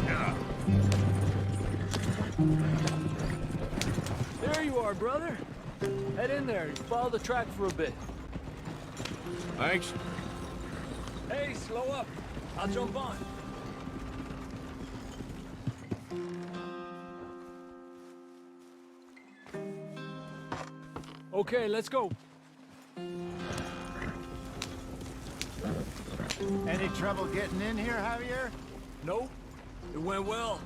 Yeah. There you are, brother. Head in there and follow the track for a bit. Thanks. Hey, slow up. I'll jump on. Okay, let's go. Any trouble getting in here, Javier? Nope. It went well.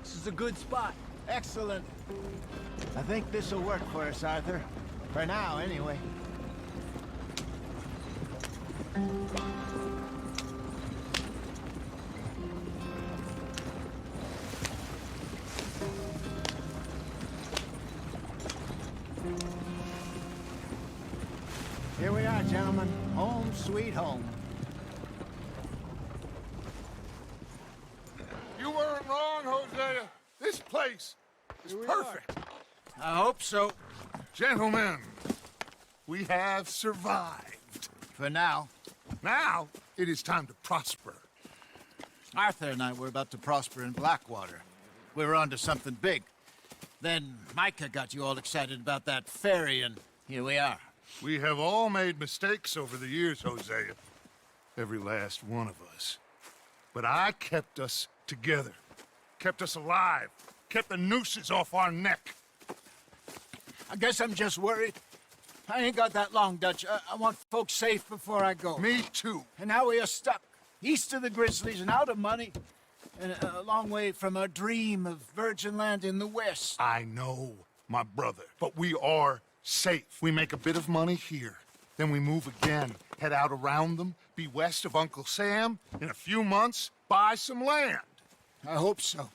This is a good spot. Excellent. I think this'll work for us, Arthur. For now, anyway. Here we are, gentlemen. Home sweet home. You weren't wrong, Hosea. This place is perfect. I hope so. Gentlemen, we have survived. For now. Now, it is time to prosper. Arthur and I were about to prosper in Blackwater. We were onto something big. Then Micah got you all excited about that ferry, and here we are. We have all made mistakes over the years, Hosea. Every last one of us. But I kept us together. Kept us alive. Kept the nooses off our neck. I guess I'm just worried. I ain't got that long, Dutch. I want folks safe before I go. Me too. And now we are stuck, east of the Grizzlies and out of money, and a long way from our dream of virgin land in the west. I know, my brother, but we are safe. We make a bit of money here, then we move again, head out around them, be west of Uncle Sam, in a few months, buy some land. I hope so.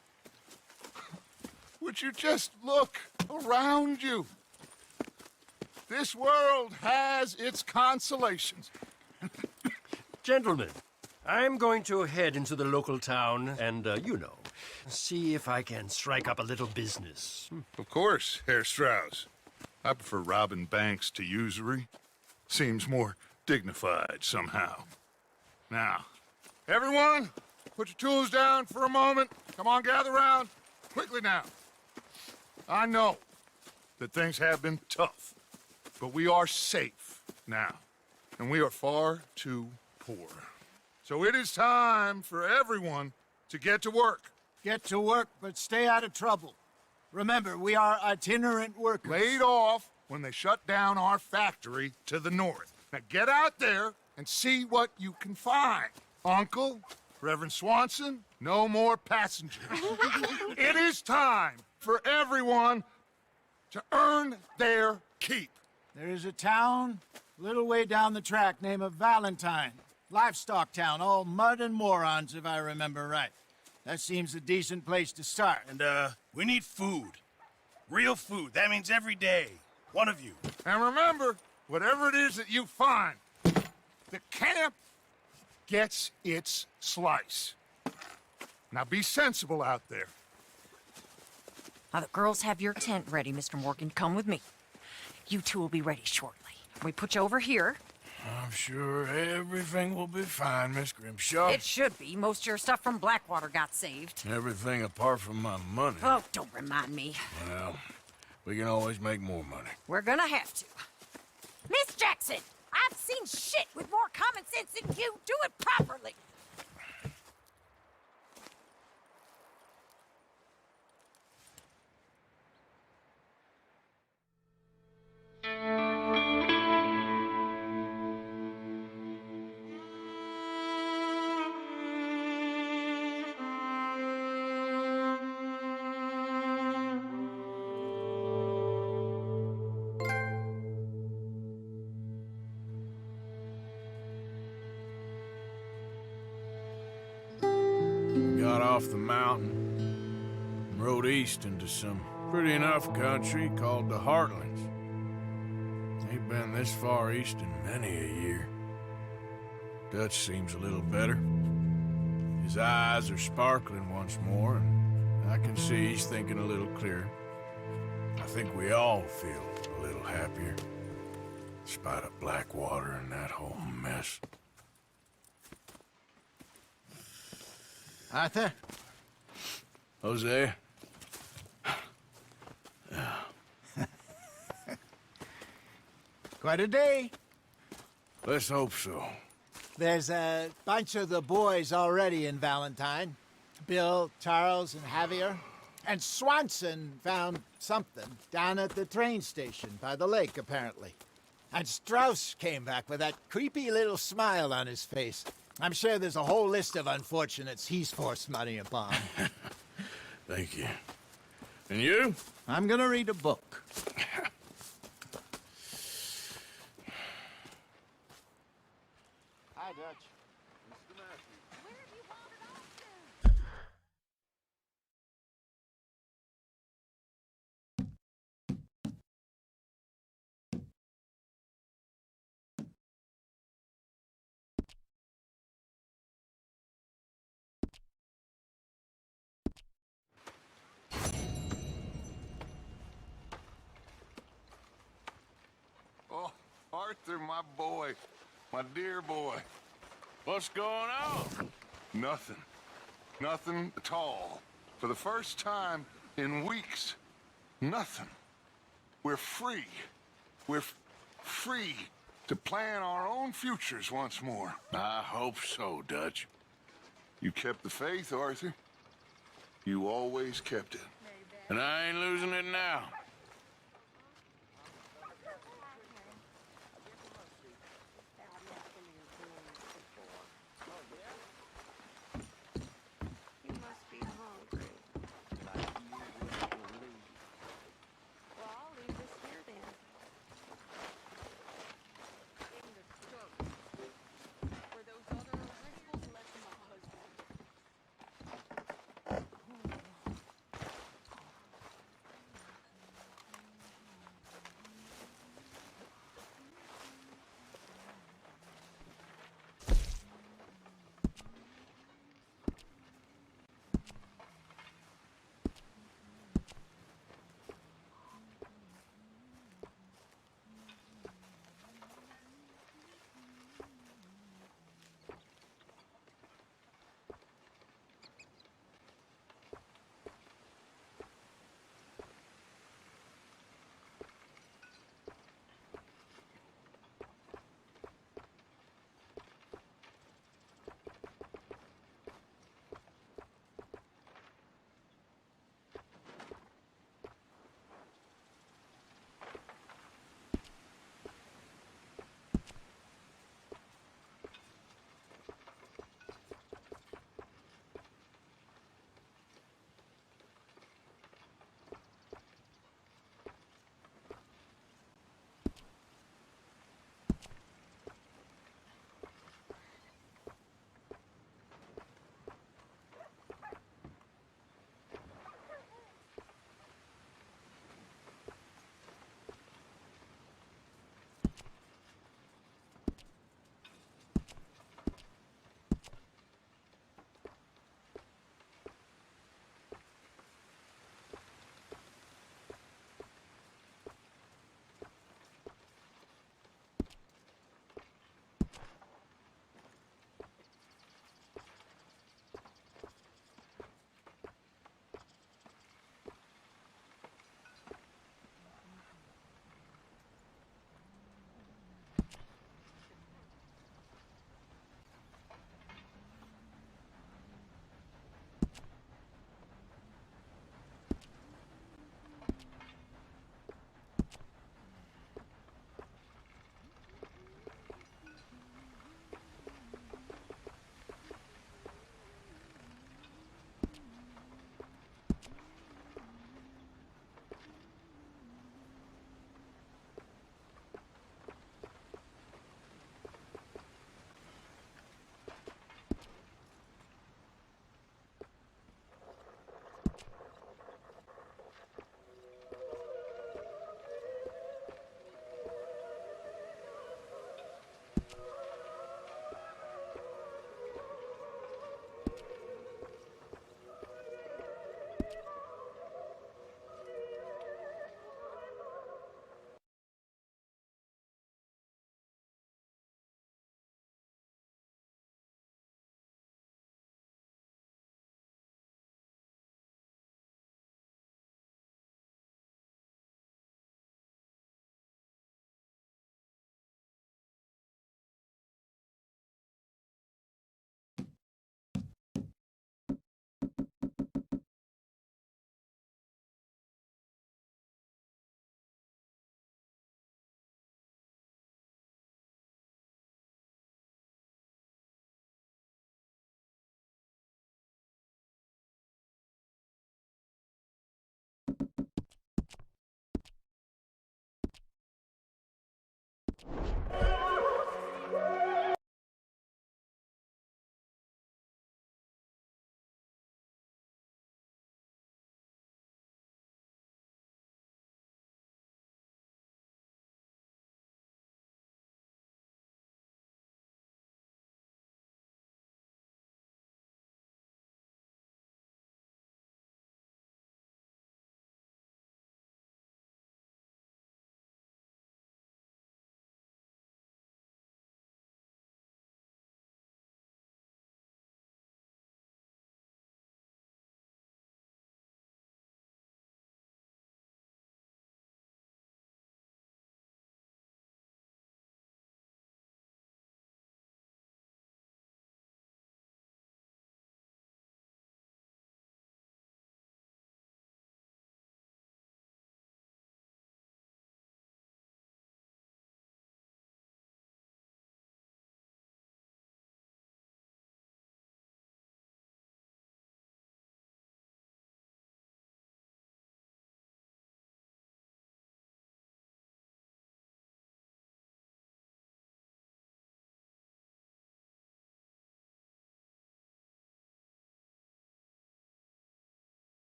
Would you just look around you? This world has its consolations. Gentlemen, I'm going to head into the local town and, see if I can strike up a little business. Of course, Herr Strauss. I prefer robbing banks to usury. Seems more dignified somehow. Now, everyone, put your tools down for a moment. Come on, gather round. Quickly now. I know that things have been tough, but we are safe now, and we are far too poor. So it is time for everyone to get to work. Get to work, but stay out of trouble. Remember, we are itinerant workers. Laid off when they shut down our factory to the north. Now get out there and see what you can find. Uncle, Reverend Swanson, no more passengers. It is time for everyone to earn their keep. There is a town a little way down the track named Valentine. Livestock town, all mud and morons, if I remember right. That seems a decent place to start. And, we need food. Real food. That means every day. One of you. And remember, whatever it is that you find, the camp gets its slice. Now be sensible out there. Now, the girls have your tent ready, Mr. Morgan. Come with me. You two will be ready shortly. We put you over here. I'm sure everything will be fine, Miss Grimshaw. It should be. Most of your stuff from Blackwater got saved. Everything apart from my money. Oh, don't remind me. Well, we can always make more money. We're gonna have to. Miss Jackson, I've seen shit with more common sense than you. Do it properly. Got off the mountain and rode east into some pretty enough country called the Heartlands. Ain't been this far east in many a year. Dutch seems a little better. His eyes are sparkling once more, and I can see he's thinking a little clearer. I think we all feel a little happier, in spite of Blackwater and that whole mess. Arthur? Hosea? Quite a day. Let's hope so. There's a bunch of the boys already in Valentine. Bill, Charles, and Javier. And Swanson found something down at the train station by the lake, apparently. And Strauss came back with that creepy little smile on his face. I'm sure there's a whole list of unfortunates he's forced money upon. Thank you. And you? I'm gonna read a book. Hi, Dutch. Oh, Arthur, my boy. My dear boy. What's going on? Nothing. Nothing at all. For the first time in weeks, nothing. We're free. We're free to plan our own futures once more. I hope so, Dutch. You kept the faith, Arthur. You always kept it. And I ain't losing it now. You must be hungry. Well, I'll leave this here then. In the stove. Where those other rituals left my husband.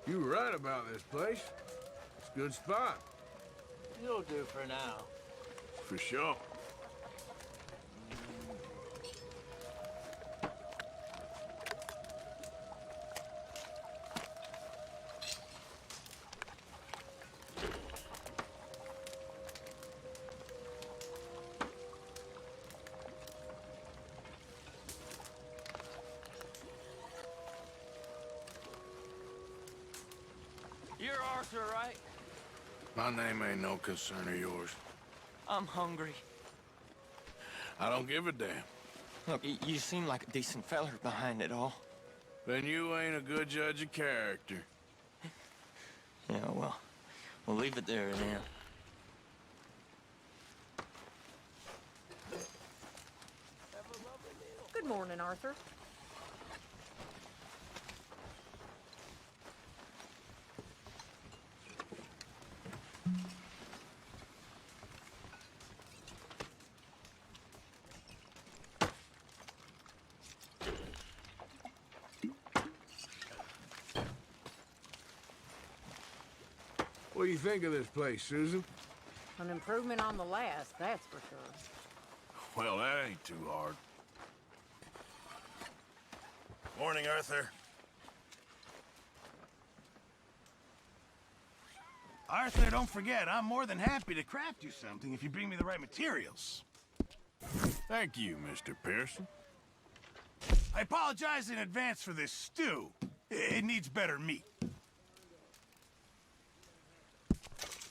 You were right about this place. It's a good spot. You'll do for now. For sure. You're Arthur, right? My name ain't no concern of yours. I'm hungry. I don't give a damn. Look, you seem like a decent feller behind it all. Then you ain't a good judge of character. Yeah, well, we'll leave it there then. Good morning, Arthur. What do you think of this place, Susan? An improvement on the last, that's for sure. Well, that ain't too hard. Morning, Arthur. Arthur, don't forget, I'm more than happy to craft you something if you bring me the right materials. Thank you, Mr. Pearson. I apologize in advance for this stew. It needs better meat.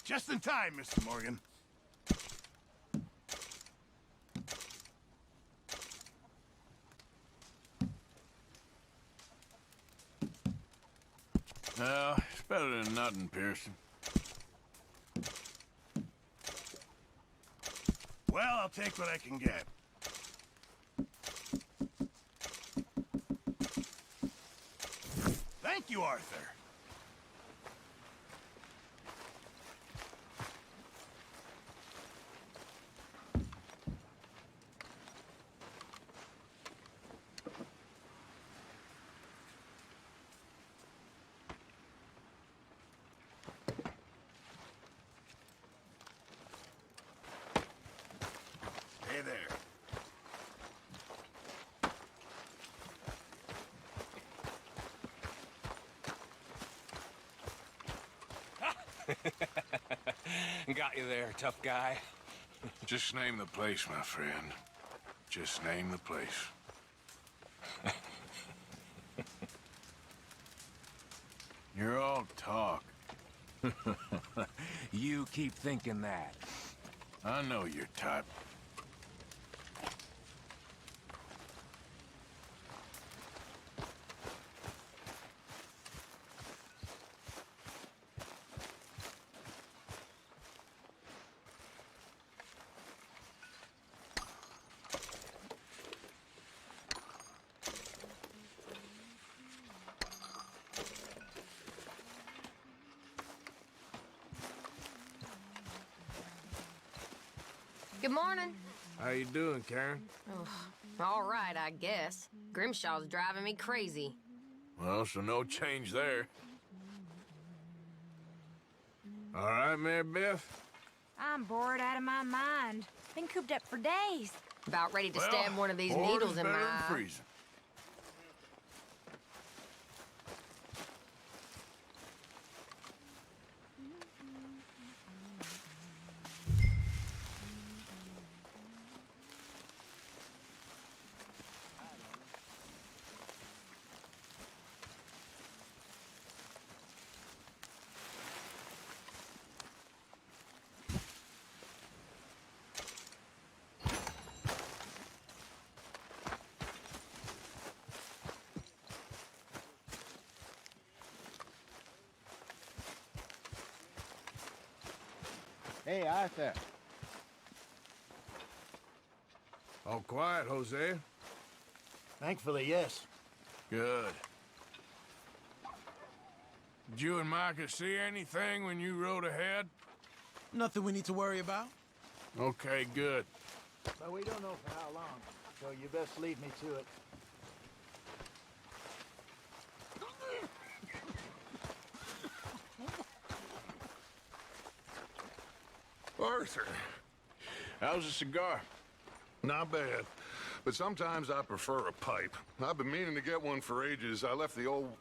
Just in time, Mr. Morgan. Well, it's better than nothing, Pearson. Well, I'll take what I can get. Thank you, Arthur. Hey there. Got you there, tough guy. Just name the place, my friend. Just name the place. You're all talk. You keep thinking that. I know your type. Good morning. How you doing, Karen? All right, I guess. Grimshaw's driving me crazy. Well, so no change there. All right, Mary Beth? I'm bored out of my mind. Been cooped up for days. About ready to stab one of these bored needles is in my better than eye. freezing. Hey, Arthur. All quiet, Hosea? Thankfully, yes. Good. Did you and Micah see anything when you rode ahead? Nothing we need to worry about. Okay, good. But we don't know for how long, so you best leave me to it. Arthur. How's the cigar? Not bad. But sometimes I prefer a pipe. I've been meaning to get one for ages. I left the old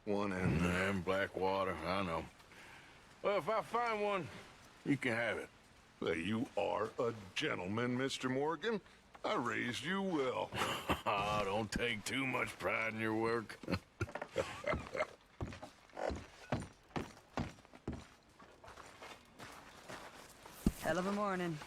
one in Blackwater, I know. Well, if I find one, you can have it. You are a gentleman, Mr. Morgan. I raised you well. Don't take too much pride in your work. Hell of a morning.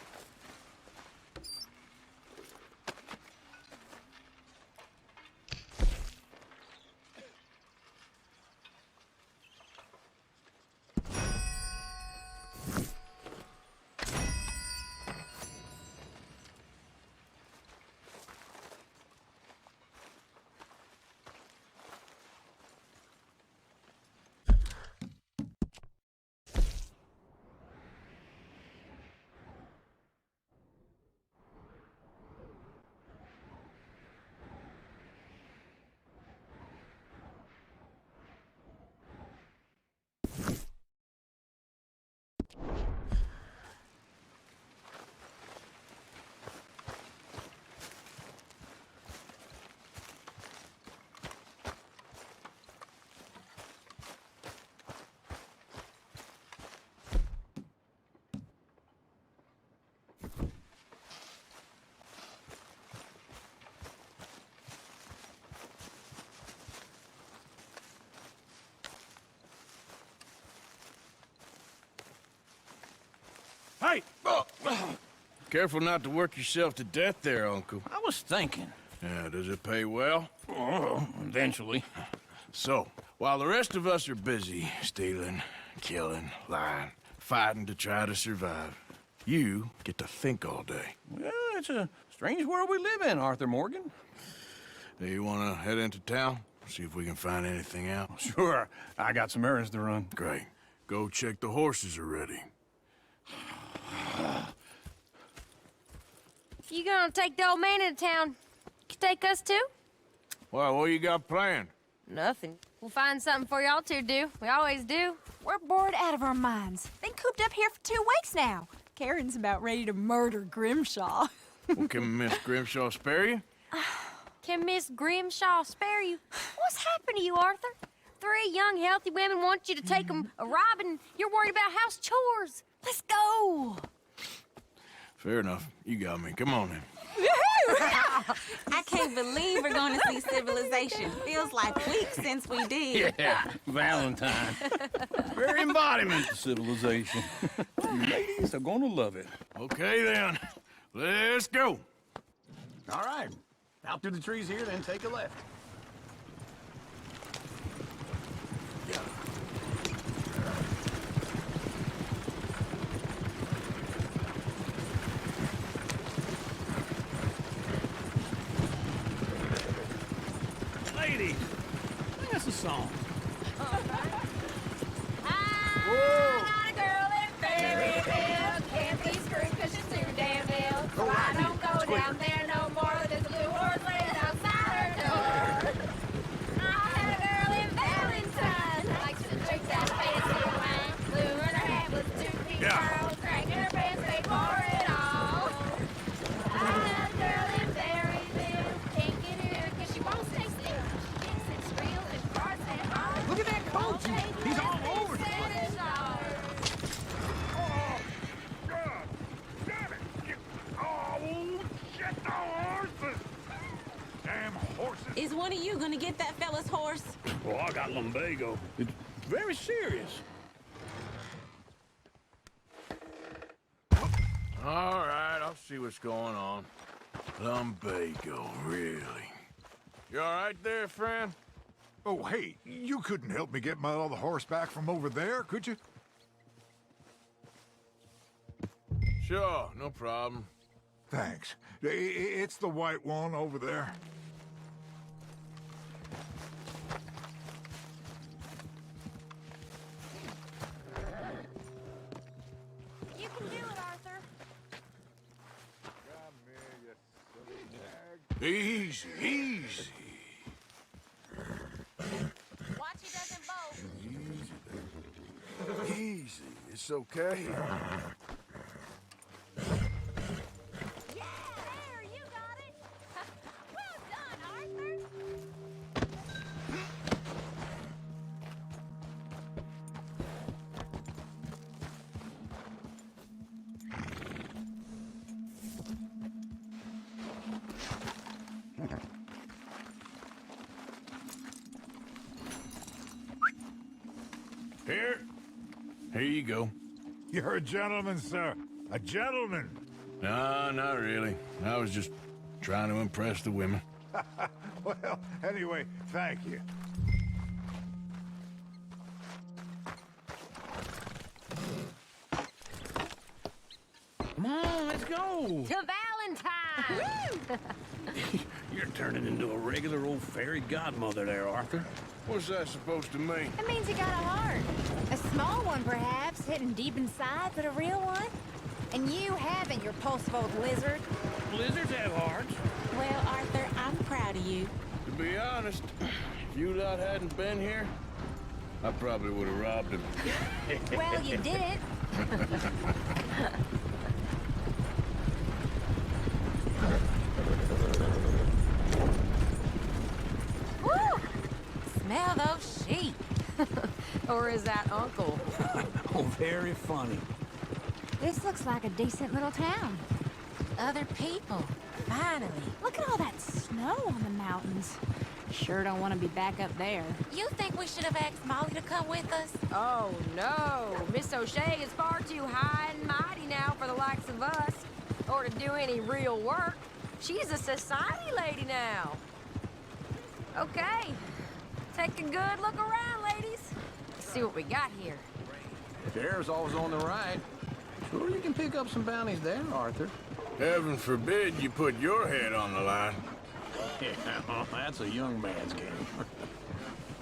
Hey! Careful not to work yourself to death there, Uncle. I was thinking. Yeah, does it pay well? Oh, eventually. So, while the rest of us are busy stealing, killing, lying, fighting to try to survive, you get to think all day. Well, it's a strange world we live in, Arthur Morgan. Do you want to head into town? See if we can find anything out? Sure. I got some errands to run. Great. Go check the horses are ready. You gonna take the old man into town? You take us too? Well, what you got planned? Nothing. We'll find something for y'all to do. We always do. We're bored out of our minds. Been cooped up here for 2 weeks now. Karen's about ready to murder Grimshaw. Well, can Miss Grimshaw spare you? Can Miss Grimshaw spare you? What's happened to you, Arthur? 3 young, healthy women want you to take them a robbing. You're worried about house chores. Let's go. Fair enough. You got me. Come on then. I can't believe we're going to see civilization. Feels like weeks since we did. Yeah, Valentine. Very embodiment of civilization. You ladies are gonna love it. Okay then. Let's go. All right. Out through the trees here, then take a left. Ladies, sing us a song. Not a girl in Berryville. Can't be screwed 'cause she's too damn ill. So I don't go down there no more. There's a blue horse laying outside her door. I had a girl in Valentine. Likes to drink that fancy wine. Blue in her hat with 2 pink pearls. Cranking her pants, paid for it all. I had a girl in Berryville. Can't get her 'cause she won't stay still. She thinks it's real and parts and all. Look at that coach. He's all over the place. Is one of you going to get that fella's horse? Well, I got lumbago. It's very serious. All right, I'll see what's going on. Lumbago, really? You all right there, friend? Oh, hey, you couldn't help me get my other horse back from over there, could you? Sure, no problem. Thanks. It's the white one over there. You can do it, Arthur. Easy, easy. Watch he doesn't bolt. Easy. Easy. It's okay. Here you go. You're a gentleman, sir. A gentleman. No, not really. I was just trying to impress the women. Well, anyway, thank you. Come on, let's go. To Valentine! You're turning into a regular old fairy godmother there, Arthur. What's that supposed to mean? It means you got a heart. A small one, perhaps, hidden deep inside, but a real one. And you haven't, your pulseful lizard. Blizzards have hearts. Well, Arthur, I'm proud of you. To be honest, if you lot hadn't been here, I probably would have robbed him. Well, you didn't. Woo! Smell those sheep. Or is that Uncle? Oh, very funny. This looks like a decent little town. Other people. Finally. Look at all that snow on the mountains. Sure don't want to be back up there. You think we should have asked Molly to come with us? Oh, no. Miss O'Shea is far too high and mighty now for the likes of us. Or to do any real work. She's a society lady now. Okay. Take a good look around, ladies. See what we got here. Chair's always on the right. Sure you can pick up some bounties there, Arthur. Heaven forbid you put your head on the line. Yeah, well, that's a young man's game.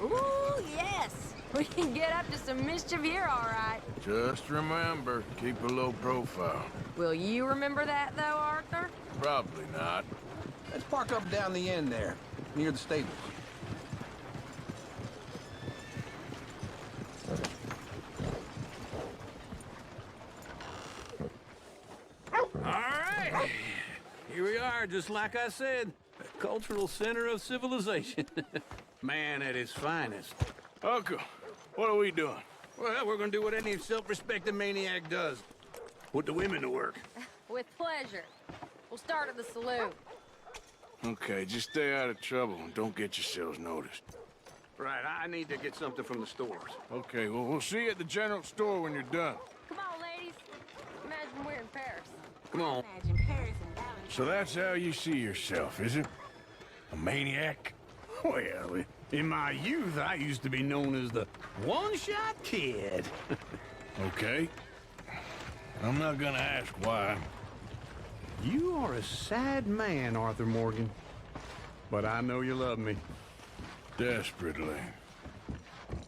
Ooh, yes. We can get up to some mischief here, all right. Just remember, keep a low profile. Will you remember that, though, Arthur? Probably not. Let's park up down the end there, near the stables. All right. Here we are, just like I said. The cultural center of civilization. Man at his finest. Uncle, what are we doing? Well, we're gonna do what any self-respecting maniac does. Put the women to work. With pleasure. We'll start at the saloon. Okay, just stay out of trouble and don't get yourselves noticed. Right, I need to get something from the stores. Okay, well, we'll see you at the general store when you're done. Come on, ladies. Imagine we're in Paris. Come on. Imagine Paris and Valentine. So that's how you see yourself, is it? A maniac? Well, in my youth, I used to be known as the one-shot kid. Okay. I'm not gonna ask why. You are a sad man, Arthur Morgan. But I know you love me. Desperately.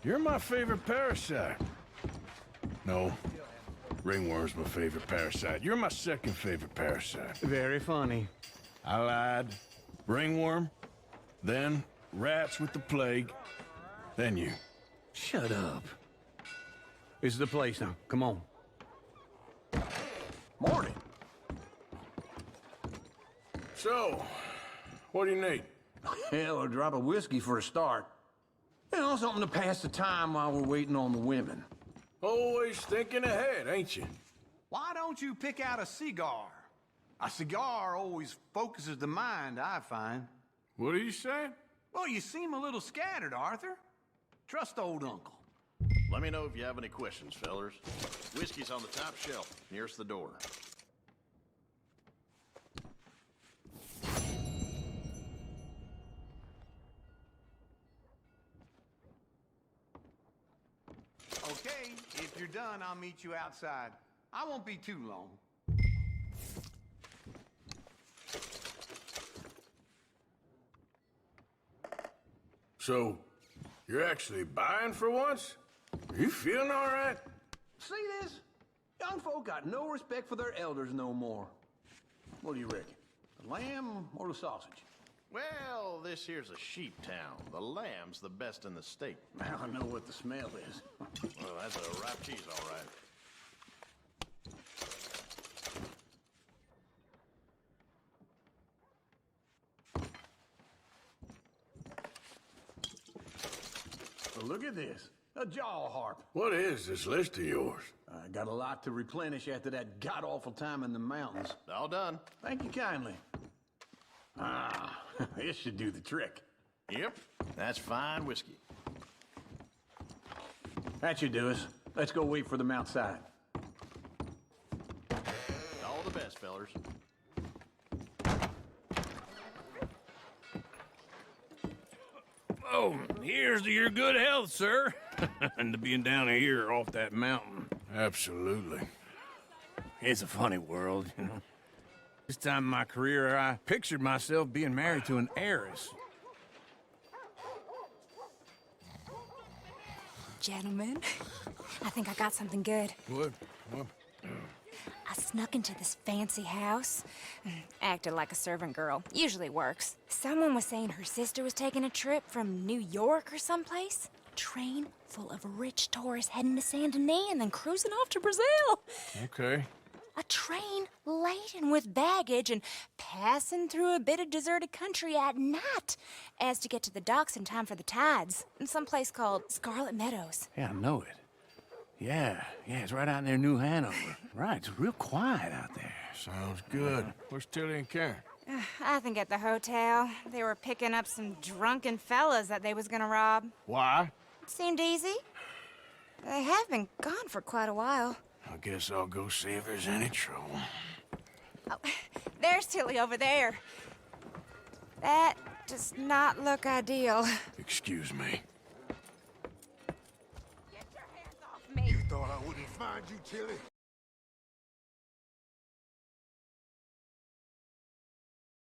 You're my favorite parasite. No. Ringworm's my favorite parasite. You're my second favorite parasite. Very funny. I lied. Ringworm, then rats with the plague, then you. Shut up. This is the place now. Come on. Morning. So, what do you need? Hell, a drop of whiskey for a start. You know, something to pass the time while we're waiting on the women. Always thinking ahead, ain't you? Why don't you pick out a cigar? A cigar always focuses the mind, I find. What are you saying? Well, you seem a little scattered, Arthur. Trust old Uncle. Let me know if you have any questions, fellers. Whiskey's on the top shelf, nearest the door. Okay, if you're done, I'll meet you outside. I won't be too long. So, you're actually buying for once? Are you feeling all right? See this? Young folk got no respect for their elders no more. What do you reckon? The lamb or the sausage? Well, this here's a sheep town. The lamb's the best in the state. Now I know what the smell is. Well, that's a ripe cheese, all right. Well, look at this. A jaw harp. What is this list of yours? I got a lot to replenish after that god-awful time in the mountains. All done. Thank you kindly. Ah, this should do the trick. Yep, that's fine whiskey. That should do us. Let's go wait for them outside. All the best, fellers. Oh, here's to your good health, sir. And to being down here off that mountain. Absolutely. It's a funny world, you know. This time in my career, I pictured myself being married to an heiress. Gentlemen, I think I got something good. What? I snuck into this fancy house, acted like a servant girl. Usually works. Someone was saying her sister was taking a trip from New York or someplace. Train full of rich tourists heading to Saint Denis and then cruising off to Brazil. Okay. A train laden with baggage and passing through a bit of deserted country at night as to get to the docks in time for the tides in some place called Scarlet Meadows. Yeah, I know it. Yeah, it's right out near New Hanover. Right, it's real quiet out there. Sounds good. Where's Tilly and Karen? I think at the hotel. They were picking up some drunken fellas that they was gonna rob. Why? It seemed easy. They have been gone for quite a while. I guess I'll go see if there's any trouble. Oh, there's Tilly over there. That does not look ideal. Excuse me. Me. You thought I wouldn't find you, Tilly?